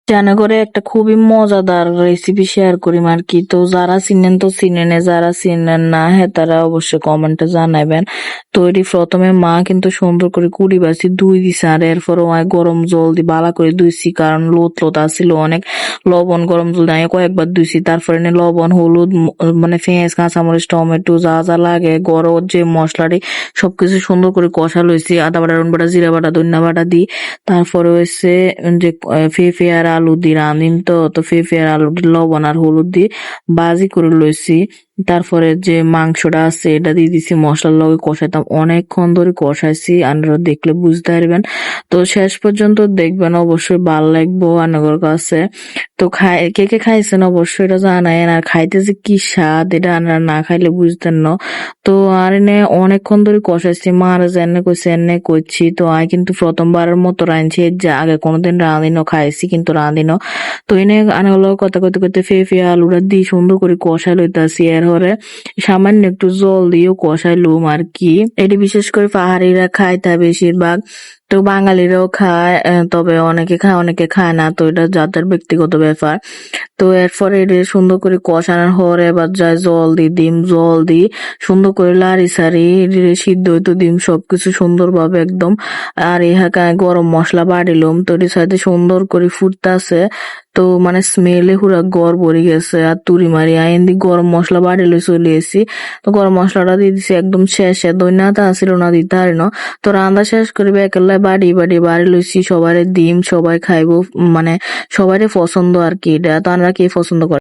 জানা করে একটা খুবই মজাদার রেসিপি শেয়ার করিম আর কি। তো যারা চিনেন তো চিনেন, যারা চিনেন না হ্যাঁ তারা অবশ্যই কমেন্টে জানাবেন। তো এটি প্রথমে মা কিন্তু সুন্দর করে কুড়ি বাছি ধুই দিছে, আর এরপর গরম জল দিয়ে বালা করে ধুইছি, কারণ লোত লোত আসছিল অনেক। লবণ গরম জল দিয়ে কয়েকবার ধুইছি, তারপরে লবণ হলুদ মানে পেঁয়াজ কাঁচামরিচ টমেটো যা যা লাগে গরম যে মশলাটি সবকিছু সুন্দর করে কষা লইছি, আদা বাটা রসুন বাটা জিরা বাটা ধনিয়া বাটা দিই। তারপরে হচ্ছে যে পেঁপে আর আলু দিয়ে রাঁধিম, তো পেঁপে আর আলু লবণ আর হলুদ দিয়ে ভাজি করে লইছি। তারপরে যে মাংসটা আছে এটা দিয়ে দিছি, মশলার লগে কষাইতাম, অনেকক্ষণ ধরে কষাইছি, আপনারা দেখলে বুঝতে পারবেন। তো শেষ পর্যন্ত দেখবেন, অবশ্যই ভাল লাগবো আপনাদের কাছে। তো কে কে খাইছেন অবশ্যই এটা জানায়েন, আর খাইতে যে কি স্বাদ এটা আপনারা না খাইলে বুঝতেন না। তো আর অনেকক্ষণ ধরে কষাইছি, মারা যে এনে কইছে এনে কইছি। তো আই কিন্তু প্রথমবারের মতো রাঁধছি, যে আগে কোনোদিন রাঁধিনো খাইছি কিন্তু রাঁধিনো। তো আনা কথা কইতে কইতে পেঁপে আলুটা দিয়ে সুন্দর করে কষাই লইতাছি, এর হরে সামান্য একটু জল দিয়েও কষাই লুম আর কি। এটি বিশেষ করে পাহাড়িরা খায় তা বেশিরভাগ, তো বাঙালিরাও খায়, তবে অনেকে খায় অনেকে খায় না, তো এটা যাদের ব্যক্তিগত ব্যাপার। তো এরপরে এটা সুন্দর করে কষানোর পরে এবার যায় জল দিই, ডিম জল দিই, সুন্দর করে লাড়ি সারি সিদ্ধ হইতো ডিম সবকিছু সুন্দরভাবে একদম। আর ইহাকে গরম মশলা বাড়িলাম, তো এটির সাথে সুন্দর করে ফুটতাছে। তো মানে স্মেলে পুরা গড় ভরে গেছে, আর তুড়ি মারি আইন দি গরম মশলা বাড়িলে চলে এসি। তো গরম মশলাটা দিয়ে দিছি একদম শেষে, দইনাটা আসিল না দিতে আর ন। তো রান্না শেষ করিবে একেবারে বাড়ি লইছি, সবারে ডিম সবাই খাইবো, মানে সবারই পছন্দ আর কি এটা। তো আমরা কি পছন্দ করি।